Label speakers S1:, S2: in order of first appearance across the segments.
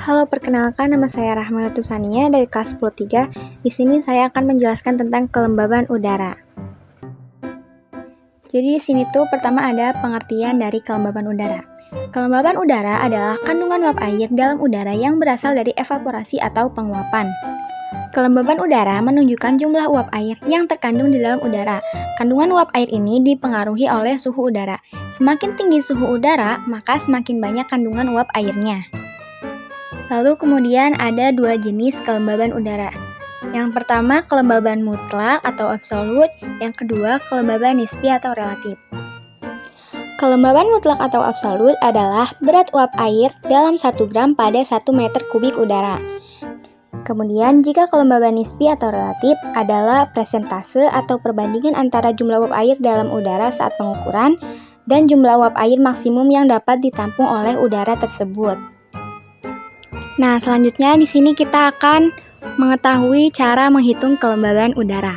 S1: Halo, perkenalkan nama saya Rahmanatus Sania dari kelas 10-3. Di sini saya akan menjelaskan tentang kelembaban udara. Jadi di sini tuh pertama ada pengertian dari kelembaban udara. Kelembaban udara adalah kandungan uap air dalam udara yang berasal dari evaporasi atau penguapan. Kelembaban udara menunjukkan jumlah uap air yang terkandung di dalam udara. Kandungan uap air ini dipengaruhi oleh suhu udara. Semakin tinggi suhu udara, maka semakin banyak kandungan uap airnya. Lalu kemudian ada dua jenis kelembaban udara. Yang pertama kelembaban mutlak atau absolut, yang kedua kelembaban nisbi atau relatif. Kelembaban mutlak atau absolut adalah berat uap air dalam 1 gram pada 1 meter kubik udara. Kemudian jika kelembaban nisbi atau relatif adalah persentase atau perbandingan antara jumlah uap air dalam udara saat pengukuran dan jumlah uap air maksimum yang dapat ditampung oleh udara tersebut. Nah, selanjutnya di sini kita akan mengetahui cara menghitung kelembaban udara.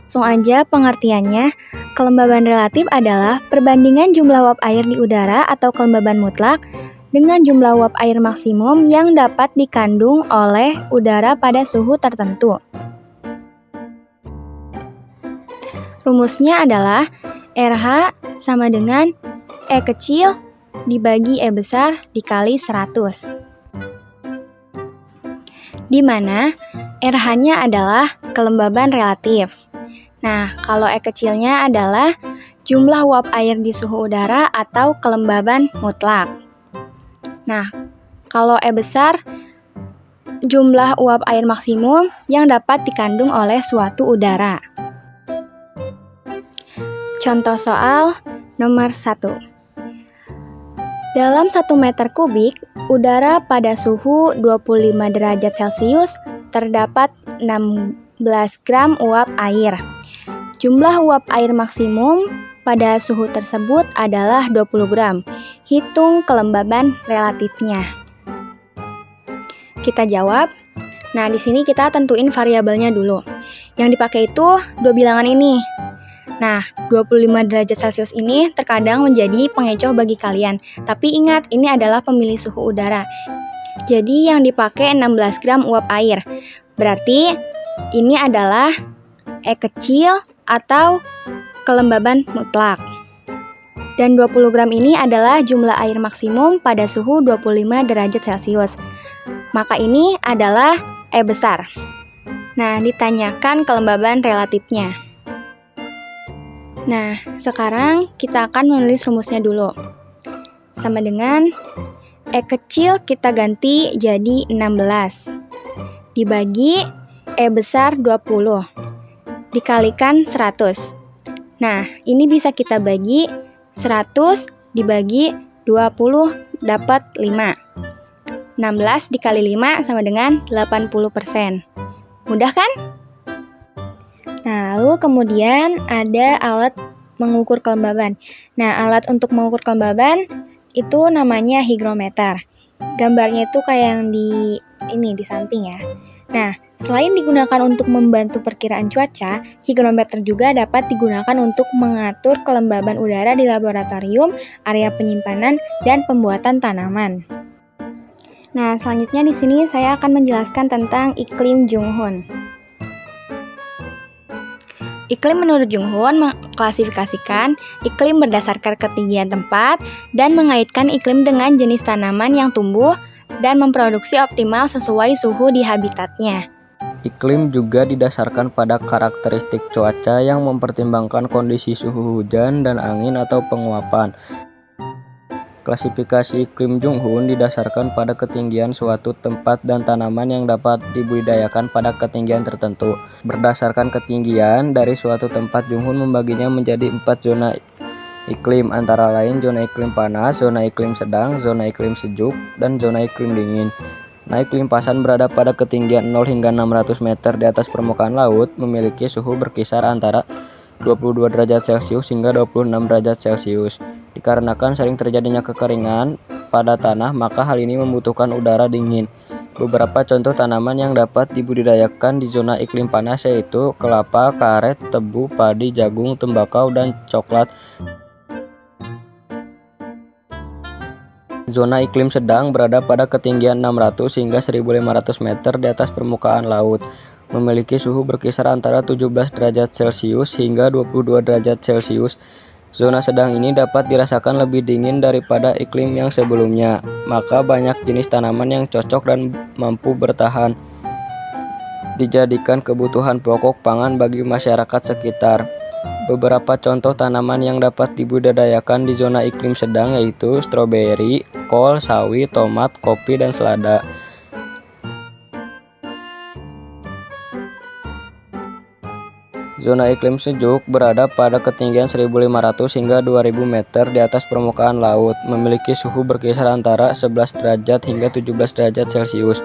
S1: Langsung aja pengertiannya, kelembaban relatif adalah perbandingan jumlah uap air di udara atau kelembaban mutlak dengan jumlah uap air maksimum yang dapat dikandung oleh udara pada suhu tertentu. Rumusnya adalah RH sama dengan E kecil dibagi E besar dikali 100. Di mana RH-nya adalah kelembaban relatif. Nah, kalau E kecilnya adalah jumlah uap air di suhu udara atau kelembaban mutlak. Nah, kalau E besar, jumlah uap air maksimum yang dapat dikandung oleh suatu udara. Contoh soal nomor 1. Dalam 1 meter kubik, udara pada suhu 25 derajat Celcius terdapat 16 gram uap air. Jumlah uap air maksimum pada suhu tersebut adalah 20 gram. Hitung kelembaban relatifnya. Kita jawab. Nah, di sini kita tentuin variabelnya dulu. Yang dipakai itu dua bilangan ini. Nah, 25 derajat Celcius ini terkadang menjadi pengecoh bagi kalian. Tapi ingat, ini adalah pemilih suhu udara. Jadi yang dipakai 16 gram uap air. Berarti ini adalah E kecil atau kelembaban mutlak. Dan 20 gram ini adalah jumlah air maksimum pada suhu 25 derajat Celcius. Maka ini adalah E besar. Nah, ditanyakan kelembaban relatifnya. Nah, sekarang kita akan menulis rumusnya dulu. Sama dengan E kecil kita ganti jadi 16. Dibagi E besar 20. Dikalikan 100. Nah, ini bisa kita bagi 100 dibagi 20 dapat 5. 16 dikali 5 sama dengan 80%. Mudah kan? Nah, lalu kemudian ada alat mengukur kelembaban. Nah, alat untuk mengukur kelembaban itu namanya hygrometer. Gambarnya itu kayak yang di samping ya. Nah, selain digunakan untuk membantu perkiraan cuaca, hygrometer juga dapat digunakan untuk mengatur kelembaban udara di laboratorium, area penyimpanan, dan pembuatan tanaman. Nah, selanjutnya di sini saya akan menjelaskan tentang iklim Junghun. Iklim menurut Junghun mengklasifikasikan iklim berdasarkan ketinggian tempat dan mengaitkan iklim dengan jenis tanaman yang tumbuh dan memproduksi optimal sesuai suhu di habitatnya.
S2: Iklim juga didasarkan pada karakteristik cuaca yang mempertimbangkan kondisi suhu hujan dan angin atau penguapan. Klasifikasi iklim Junghun didasarkan pada ketinggian suatu tempat dan tanaman yang dapat dibudidayakan pada ketinggian tertentu. Berdasarkan ketinggian dari suatu tempat, Junghun membaginya menjadi 4 zona iklim, antara lain zona iklim panas, zona iklim sedang, zona iklim sejuk, dan zona iklim dingin. Nah, iklim pasan berada pada ketinggian 0 hingga 600 meter di atas permukaan laut, memiliki suhu berkisar antara 22 derajat Celcius hingga 26 derajat Celcius. Dikarenakan sering terjadinya kekeringan pada tanah, maka hal ini membutuhkan udara dingin. Beberapa contoh tanaman yang dapat dibudidayakan di zona iklim panas yaitu kelapa, karet, tebu, padi, jagung, tembakau, dan coklat. Zona iklim sedang berada pada ketinggian 600 hingga 1500 meter di atas permukaan laut. Memiliki suhu berkisar antara 17 derajat Celcius hingga 22 derajat Celcius. Zona sedang ini dapat dirasakan lebih dingin daripada iklim yang sebelumnya, maka banyak jenis tanaman yang cocok dan mampu bertahan dijadikan kebutuhan pokok pangan bagi masyarakat sekitar. Beberapa contoh tanaman yang dapat dibudidayakan di zona iklim sedang yaitu stroberi, kol, sawi, tomat, kopi, dan selada. Zona iklim sejuk berada pada ketinggian 1500 hingga 2000 meter di atas permukaan laut, memiliki suhu berkisar antara 11 derajat hingga 17 derajat Celcius.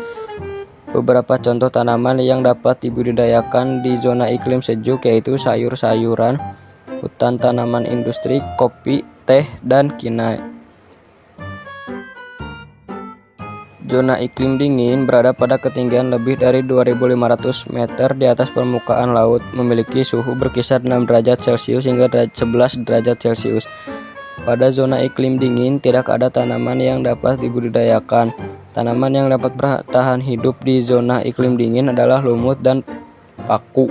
S2: Beberapa contoh tanaman yang dapat dibudidayakan di zona iklim sejuk yaitu sayur-sayuran, hutan tanaman industri, kopi, teh, dan kinai. Zona iklim dingin berada pada ketinggian lebih dari 2500 meter di atas permukaan laut, memiliki suhu berkisar 6 derajat Celcius hingga 11 derajat Celcius. Pada zona iklim dingin tidak ada tanaman yang dapat dibudidayakan. Tanaman yang dapat bertahan hidup di zona iklim dingin adalah lumut dan paku.